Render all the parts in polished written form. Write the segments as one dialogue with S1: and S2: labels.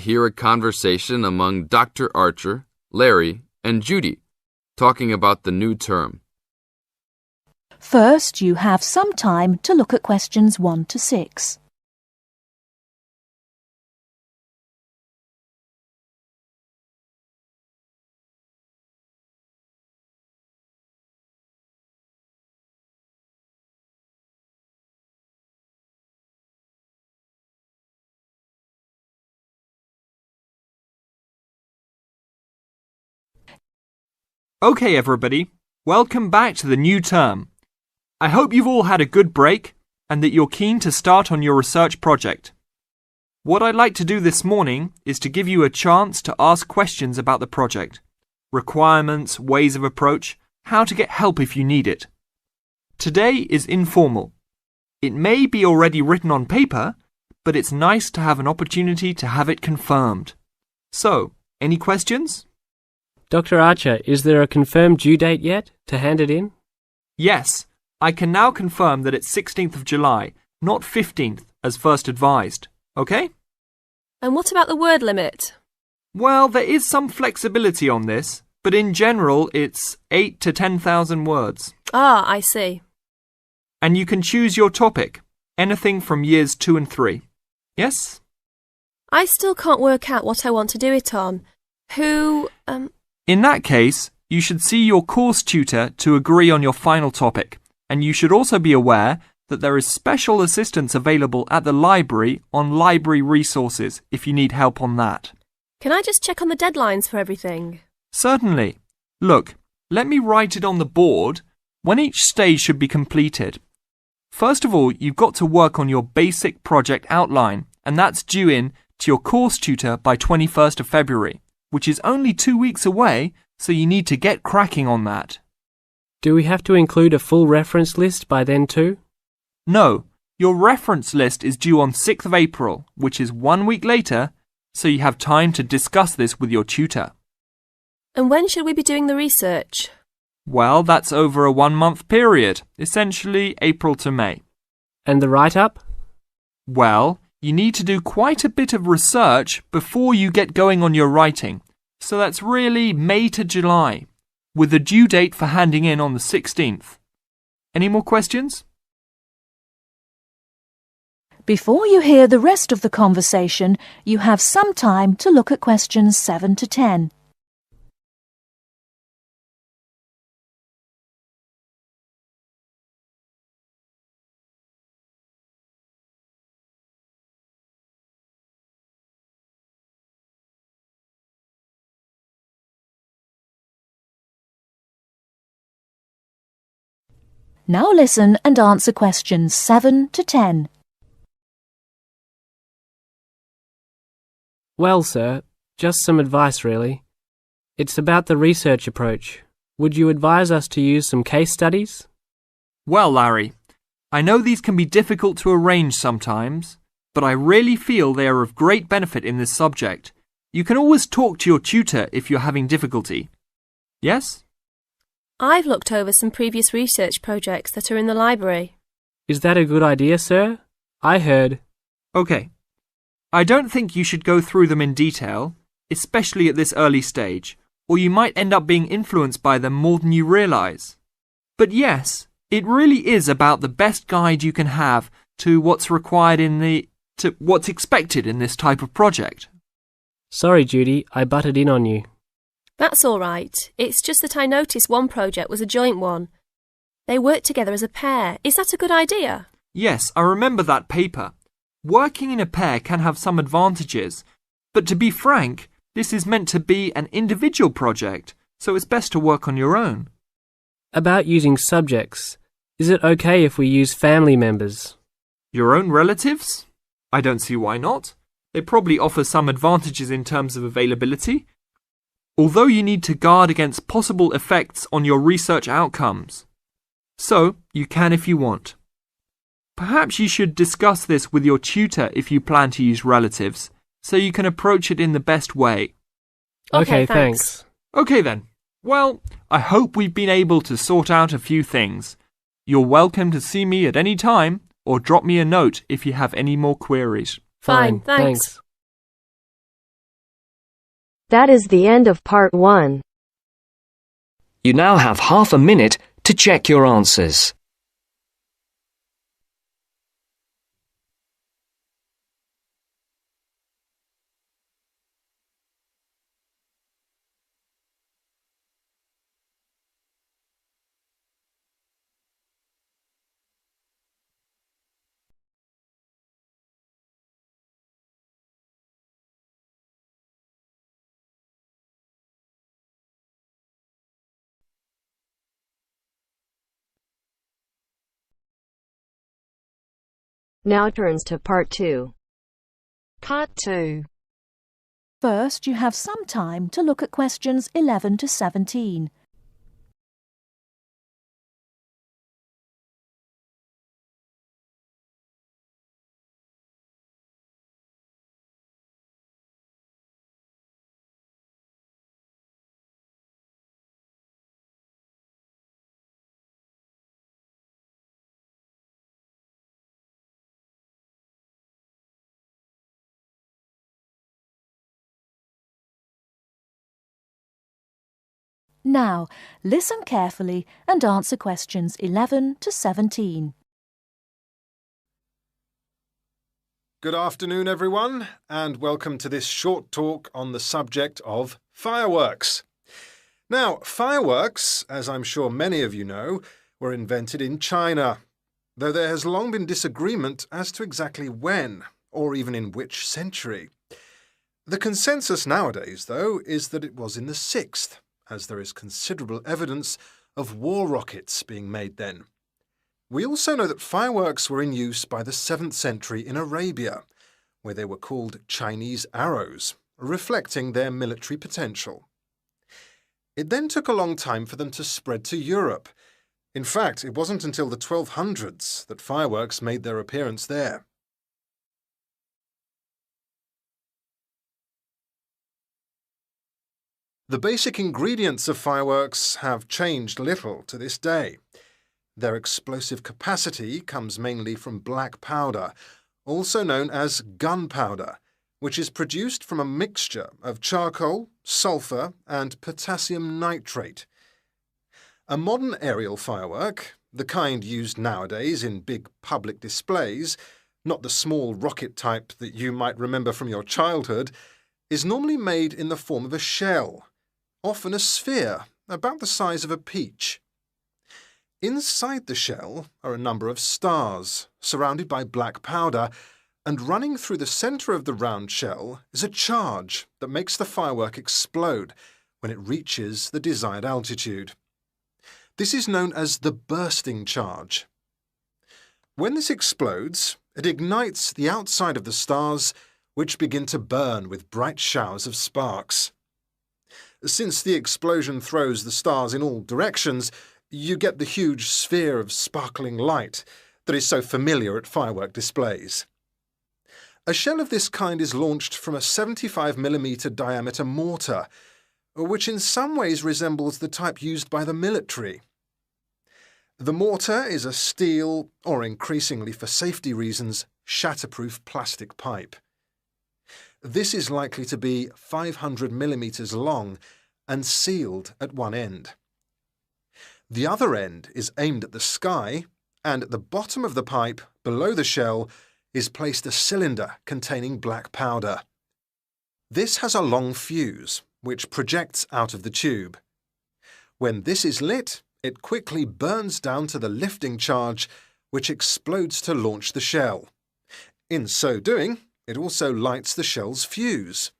S1: hear a conversation among Dr. Archer, Larry, and Judy, talking about the new term.
S2: First, you have some time to look at questions 1 to 6.
S3: Okay, everybody, welcome back to the new term. I hope you've all had a good break and that you're keen to start on your research project. What I'd like to do this morning is to give you a chance to ask questions about the project, requirements, ways of approach, how to get help if you need it. Today is informal. It may be already written on paper, but it's nice to have an opportunity to have it confirmed. So, any questions?
S4: Dr. Archer, is there a confirmed due date yet to hand it in?
S3: Yes, I can now confirm that it's 16th of July, not 15th as first advised. Okay?
S5: And what about the word limit?
S3: Well, there is some flexibility on this, but in general it's 8 to 10,000 words.
S5: Ah, I see.
S3: And you can choose your topic, anything from years 2 and 3. Yes?
S5: I still can't work out what I want to do it on.
S3: In that case, you should see your course tutor to agree on your final topic, and you should also be aware that there is special assistance available at the library on library resources if you need help on that.
S5: Can I just check on the deadlines for everything?
S3: Certainly. Look, let me write it on the board when each stage should be completed. First of all, you've got to work on your basic project outline, and that's due in to your course tutor by 21st of February. Which is only 2 weeks away, so you need to get cracking on that.
S4: Do we have to include a full reference list by then too?
S3: No, your reference list is due on 6th of April, which is 1 week later, so you have time to discuss this with your tutor.
S5: And when should we be doing the research?
S3: Well, that's over a 1-month period, essentially April to May.
S4: And the write-up?
S3: Well, you need to do quite a bit of research before you get going on your writing. So that's really May to July, with the due date for handing in on the 16th. Any more questions?
S2: Before you hear the rest of the conversation, you have some time to look at questions 7 to 10. Now listen and answer questions 7 to 10.
S4: Well, sir, just some advice really. It's about the research approach. Would you advise us to use some case studies?
S3: Well, Larry, I know these can be difficult to arrange sometimes, but I really feel they are of great benefit in this subject. You can always talk to your tutor if you're having difficulty. Yes?
S5: I've looked over some previous research projects that are in the library.
S4: Is that a good idea, sir? I heard.
S3: Okay. I don't think you should go through them in detail, especially at this early stage, or you might end up being influenced by them more than you realise. But yes, it really is about the best guide you can have to what's required to what's expected in this type of project.
S4: Sorry, Judy, I butted in on you.
S5: That's all right. It's just that I noticed one project was a joint one. They worked together as a pair. Is that a good idea?
S3: Yes, I remember that paper. Working in a pair can have some advantages, but to be frank, this is meant to be an individual project, so it's best to work on your own.
S4: About using subjects, is it okay if we use family members?
S3: Your own relatives? I don't see why not. They probably offer some advantages in terms of availability. Although you need to guard against possible effects on your research outcomes. So, you can if you want. Perhaps you should discuss this with your tutor if you plan to use relatives, so you can approach it in the best way.
S4: Okay, thanks.
S3: Okay then. Well, I hope we've been able to sort out a few things. You're welcome to see me at any time or drop me a note if you have any more queries.
S5: Fine, thanks.
S6: That is the end of part 1.
S7: You now have half a minute to check your answers.
S6: Now turns to part 2.
S8: Part 2.
S2: First, you have some time to look at questions 11 to 17. Now, listen carefully and answer questions 11 to 17.
S9: Good afternoon, everyone, and welcome to this short talk on the subject of fireworks. Now, fireworks, as I'm sure many of you know, were invented in China, though there has long been disagreement as to exactly when, or even in which century. The consensus nowadays, though, is that it was in the 6th, as there is considerable evidence of war rockets being made then. We also know that fireworks were in use by the 7th century in Arabia, where they were called Chinese arrows, reflecting their military potential. It then took a long time for them to spread to Europe. In fact, it wasn't until the 1200s that fireworks made their appearance there. The basic ingredients of fireworks have changed little to this day. Their explosive capacity comes mainly from black powder, also known as gunpowder, which is produced from a mixture of charcoal, sulfur, and potassium nitrate. A modern aerial firework, the kind used nowadays in big public displays, not the small rocket type that you might remember from your childhood, is normally made in the form of a shell, often a sphere about the size of a peach. Inside the shell are a number of stars, surrounded by black powder, and running through the centre of the round shell is a charge that makes the firework explode when it reaches the desired altitude. This is known as the bursting charge. When this explodes, it ignites the outside of the stars, which begin to burn with bright showers of sparks. Since the explosion throws the stars in all directions, you get the huge sphere of sparkling light that is so familiar at firework displays. A shell of this kind is launched from a 75mm diameter mortar, which in some ways resembles the type used by the military. The mortar is a steel, or increasingly for safety reasons, shatterproof plastic pipe. This is likely to be 500mm long and sealed at one end. The other end is aimed at the sky, and at the bottom of the pipe, below the shell, is placed a cylinder containing black powder. This has a long fuse, which projects out of the tube. When this is lit, it quickly burns down to the lifting charge, which explodes to launch the shell. In so doing, it also lights the shell's fuse.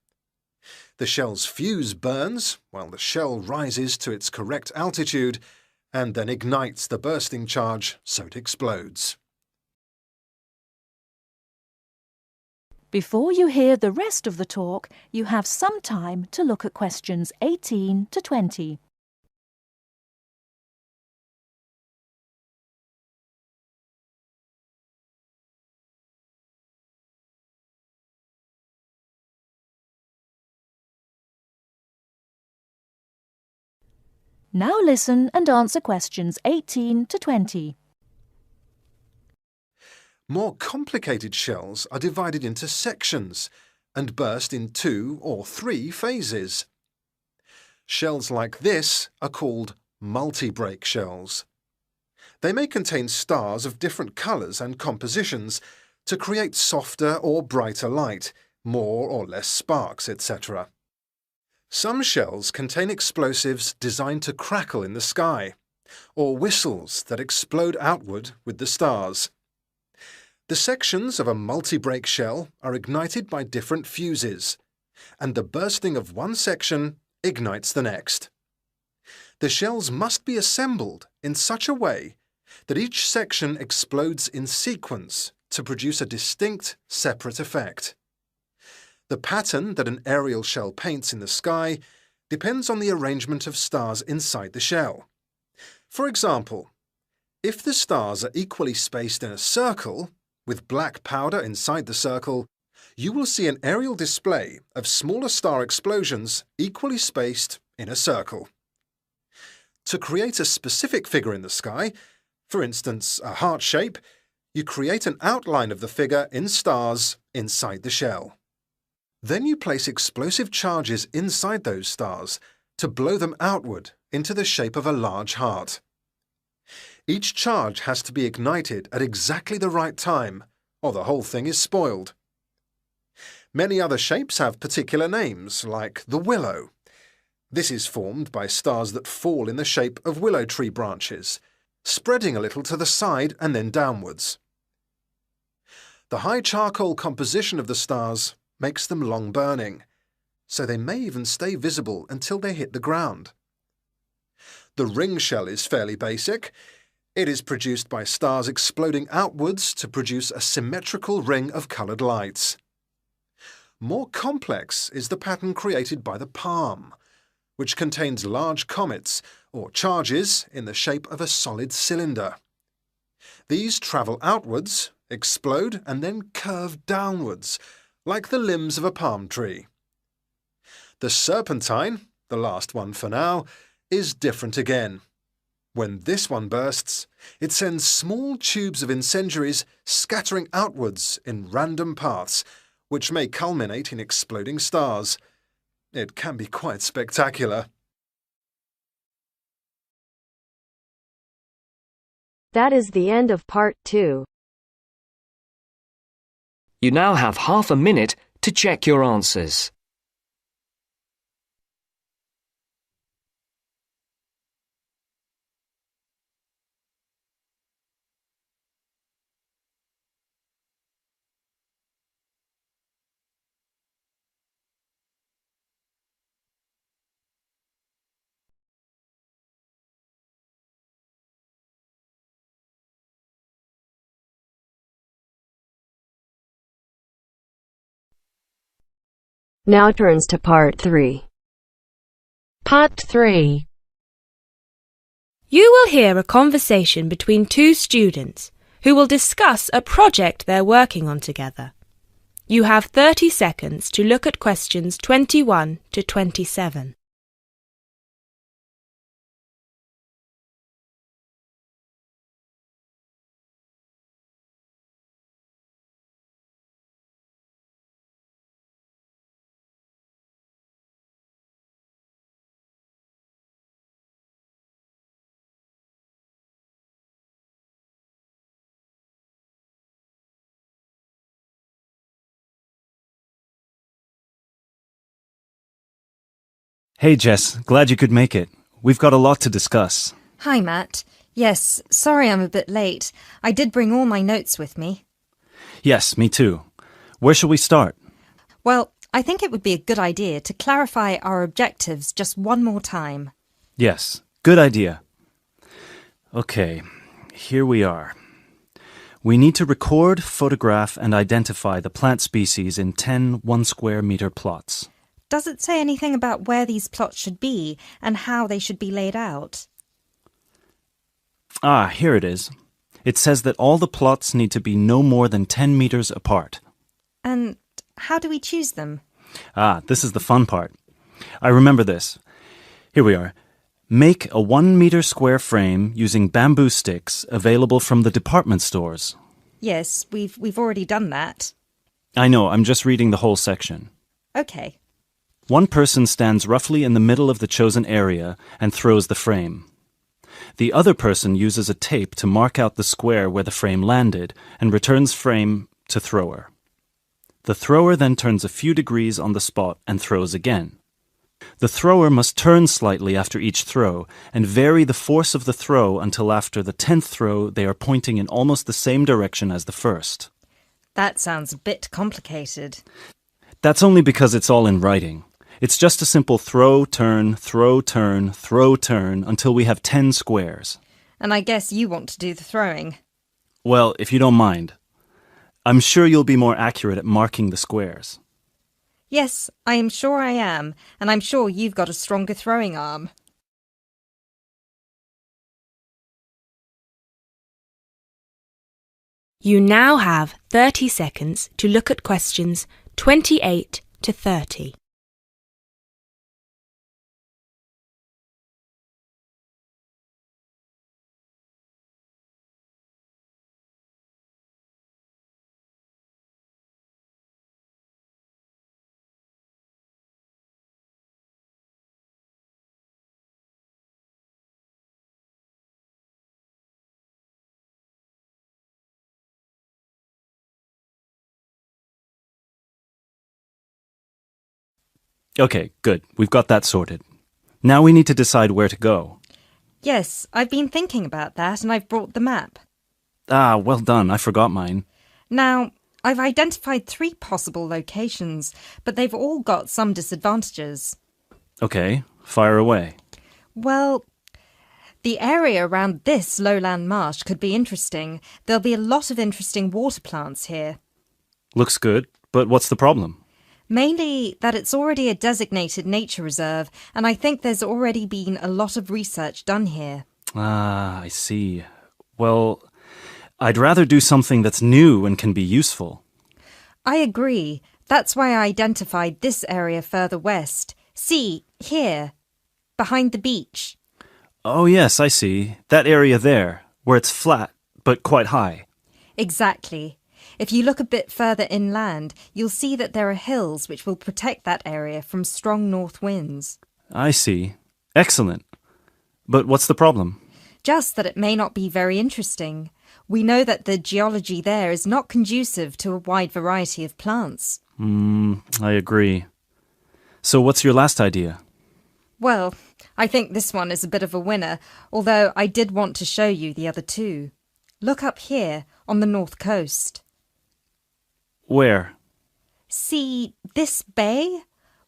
S9: The shell's fuse burns while the shell rises to its correct altitude and then ignites the bursting charge so it explodes.
S2: Before you hear the rest of the talk, you have some time to look at questions 18 to 20. Now listen and answer questions 18 to 20.
S9: More complicated shells are divided into sections, and burst in 2 or 3 phases. Shells like this are called multi-break shells. They may contain stars of different colours and compositions to create softer or brighter light, more or less sparks, etc. Some shells contain explosives designed to crackle in the sky, or whistles that explode outward with the stars. The sections of a multi-break shell are ignited by different fuses, and the bursting of one section ignites the next. The shells must be assembled in such a way that each section explodes in sequence to produce a distinct, separate effect. The pattern that an aerial shell paints in the sky depends on the arrangement of stars inside the shell. For example, if the stars are equally spaced in a circle, with black powder inside the circle, you will see an aerial display of smaller star explosions equally spaced in a circle. To create a specific figure in the sky, for instance a heart shape, you create an outline of the figure in stars inside the shell. Then you place explosive charges inside those stars to blow them outward into the shape of a large heart. Each charge has to be ignited at exactly the right time, or the whole thing is spoiled. Many other shapes have particular names, like the willow. This is formed by stars that fall in the shape of willow tree branches, spreading a little to the side and then downwards. The high charcoal composition of the stars makes them long-burning, so they may even stay visible until they hit the ground. The ring shell is fairly basic. It is produced by stars exploding outwards to produce a symmetrical ring of coloured lights. More complex is the pattern created by the palm, which contains large comets or charges in the shape of a solid cylinder. These travel outwards, explode and then curve downwards, like the limbs of a palm tree. The serpentine, the last one for now, is different again. When this one bursts, it sends small tubes of incendiaries scattering outwards in random paths, which may culminate in exploding stars. It can be quite spectacular.
S6: That is the end of part 2.
S7: You now have half a minute to check your answers.
S6: Now turns to part 3.
S8: Part 3.
S5: You will hear a conversation between two students who will discuss a project they're working on together. You have 30 seconds to look at questions 21 to 27.
S10: Hey Jess, glad you could make it. We've got a lot to discuss.
S11: Hi Matt. Yes, sorry I'm a bit late. I did bring all my notes with me.
S10: Yes, me too. Where shall we start?
S11: Well, I think it would be a good idea to clarify our objectives just one more time.
S10: Yes, good idea. Okay, here we are. We need to record, photograph, and identify the plant species in 10 1-square-meter plots.
S11: Does it say anything about where these plots should be and how they should be laid out?
S10: Ah, here it is. It says that all the plots need to be no more than 10 meters apart.
S11: And how do we choose them?
S10: Ah, this is the fun part. I remember this. Here we are. Make a 1-meter square frame using bamboo sticks available from the department stores.
S11: Yes, we've already done that.
S10: I know, I'm just reading the whole section.
S11: Okay.
S10: One person stands roughly in the middle of the chosen area and throws the frame. The other person uses a tape to mark out the square where the frame landed and returns frame to thrower. The thrower then turns a few degrees on the spot and throws again. The thrower must turn slightly after each throw and vary the force of the throw until after the 10th throw they are pointing in almost the same direction as the first.
S11: That sounds a bit complicated.
S10: That's only because it's all in writing. It's just a simple throw, turn, throw, turn, throw, turn until we have 10 squares.
S11: And I guess you want to do the throwing.
S10: Well, if you don't mind. I'm sure you'll be more accurate at marking the squares.
S11: Yes, I am sure I am, and I'm sure you've got a stronger throwing arm.
S5: You now have 30 seconds to look at questions 28 to 30.
S10: Okay, good. We've got that sorted. Now we need to decide where to go.
S11: Yes, I've been thinking about that and I've brought the map.
S10: Ah, well done. I forgot mine.
S11: Now, I've identified 3 possible locations, but they've all got some disadvantages.
S10: Okay, fire away.
S11: Well, the area around this lowland marsh could be interesting. There'll be a lot of interesting water plants here.
S10: Looks good, but what's the problem?
S11: Mainly that it's already a designated nature reserve, and I think there's already been a lot of research done here.
S10: Ah, I see. Well, I'd rather do something that's new and can be useful.
S11: I agree. That's why I identified this area further west. See, here, behind the beach.
S10: Oh yes, I see. That area there, where it's flat, but quite high.
S11: Exactly. If you look a bit further inland, you'll see that there are hills which will protect that area from strong north winds.
S10: I see. Excellent. But what's the problem?
S11: Just that it may not be very interesting. We know that the geology there is not conducive to a wide variety of plants.
S10: I agree. So what's your last idea?
S11: Well, I think this one is a bit of a winner, although I did want to show you the other 2. Look up here, on the north coast.
S10: Where?
S11: See this bay?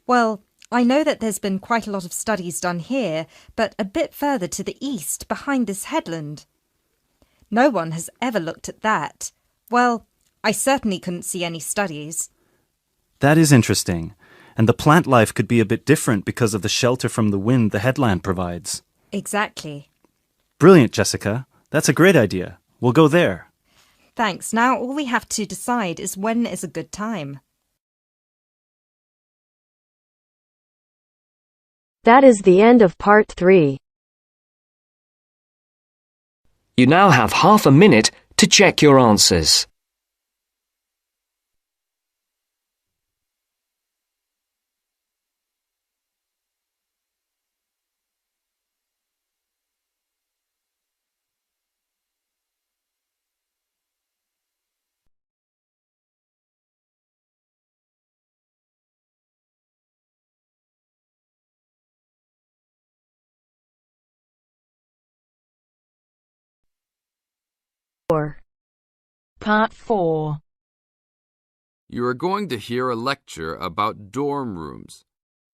S11: Well, I know that there's been quite a lot of studies done here, but a bit further to the east, behind this headland. No one has ever looked at that. Well, I certainly couldn't see any studies.
S10: That is interesting. And the plant life could be a bit different because of the shelter from the wind the headland provides.
S11: Exactly.
S10: Brilliant, Jessica. That's a great idea. We'll go there.
S11: Thanks. Now all we have to decide is when is a good time.
S6: That is the end of part 3.
S7: You now have half a minute to check your answers.
S8: Part 4.
S1: You are going to hear a lecture about dorm rooms.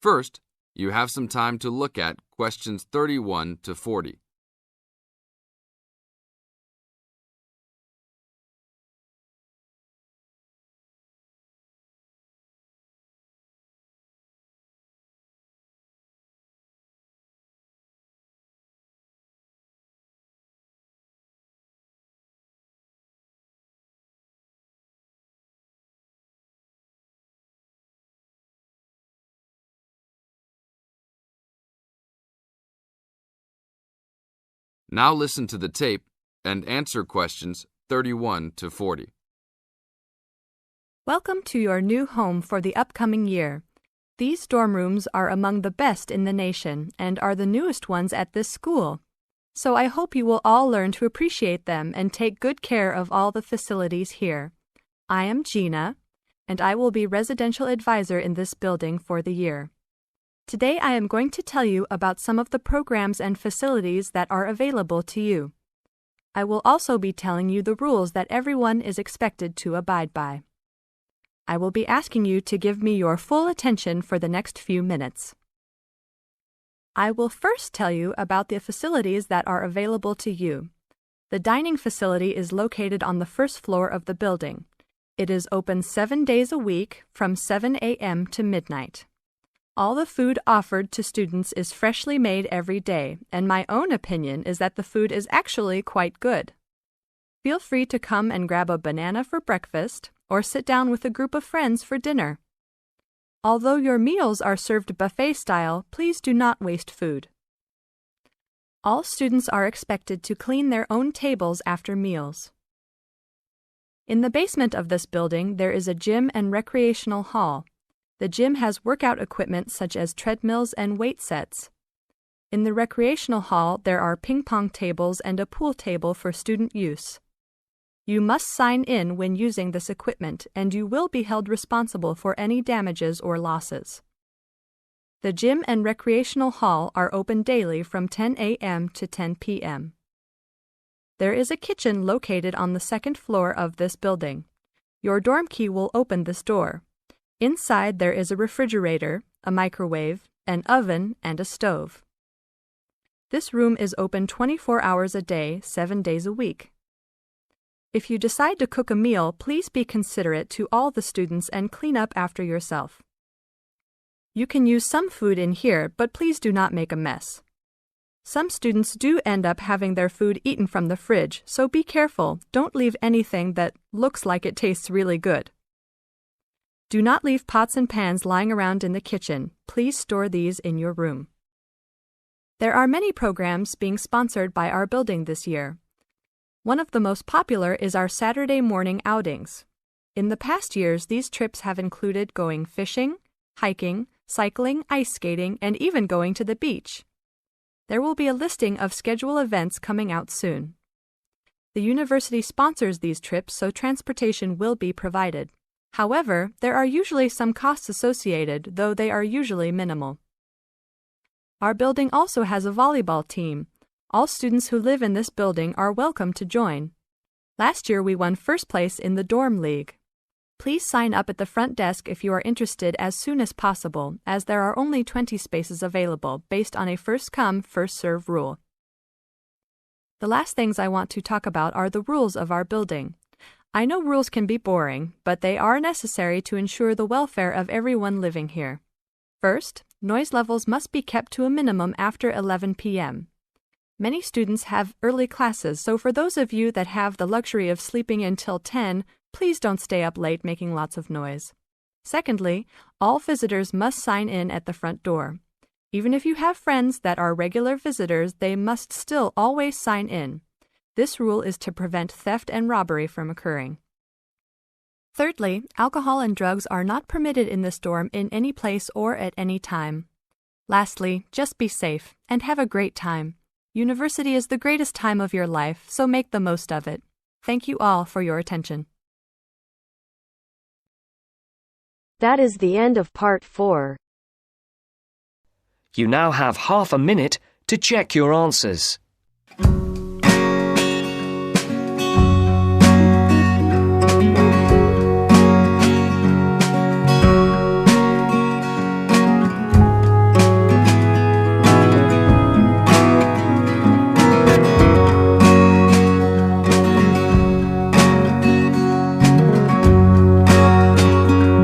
S1: First, you have some time to look at questions 31 to 40. Now listen to the tape and answer questions 31 to 40.
S12: Welcome to your new home for the upcoming year. These dorm rooms are among the best in the nation and are the newest ones at this school. So I hope you will all learn to appreciate them and take good care of all the facilities here. I am Gina, and I will be residential advisor in this building for the year. Today I am going to tell you about some of the programs and facilities that are available to you. I will also be telling you the rules that everyone is expected to abide by. I will be asking you to give me your full attention for the next few minutes. I will first tell you about the facilities that are available to you. The dining facility is located on the first floor of the building. It is open 7 days a week from 7 a.m. to midnight. All the food offered to students is freshly made every day, and my own opinion is that the food is actually quite good. Feel free to come and grab a banana for breakfast or sit down with a group of friends for dinner. Although your meals are served buffet style, please do not waste food. All students are expected to clean their own tables after meals. In the basement of this building, there is a gym and recreational hall. The gym has workout equipment such as treadmills and weight sets. In the recreational hall, there are ping pong tables and a pool table for student use. You must sign in when using this equipment, and you will be held responsible for any damages or losses. The gym and recreational hall are open daily from 10 a.m. to 10 p.m. There is a kitchen located on the second floor of this building. Your dorm key will open this door. Inside there is a refrigerator, a microwave, an oven, and a stove. This room is open 24 hours a day, 7 days a week. If you decide to cook a meal, please be considerate to all the students and clean up after yourself. You can use some food in here, but please do not make a mess. Some students do end up having their food eaten from the fridge, so be careful. Don't leave anything that looks like it tastes really good. Do not leave pots and pans lying around in the kitchen. Please store these in your room. There are many programs being sponsored by our building this year. One of the most popular is our Saturday morning outings. In the past years, these trips have included going fishing, hiking, cycling, ice skating, and even going to the beach. There will be a listing of scheduled events coming out soon. The university sponsors these trips, so transportation will be provided. However, there are usually some costs associated, though they are usually minimal. Our building also has a volleyball team. All students who live in this building are welcome to join. Last year we won first place in the dorm league. Please sign up at the front desk if you are interested as soon as possible, as there are only 20 spaces available based on a first-come, first-served rule. The last things I want to talk about are the rules of our building. I know rules can be boring, but they are necessary to ensure the welfare of everyone living here. First, noise levels must be kept to a minimum after 11 p.m. Many students have early classes, so for those of you that have the luxury of sleeping until 10, please don't stay up late making lots of noise. Secondly, all visitors must sign in at the front door. Even if you have friends that are regular visitors, they must still always sign in. This rule is to prevent theft and robbery from occurring. Thirdly, alcohol and drugs are not permitted in this dorm in any place or at any time. Lastly, just be safe and have a great time. University is the greatest time of your life, so make the most of it. Thank you all for your attention.
S6: That is the end of part 4.
S7: You now have half a minute to check your answers.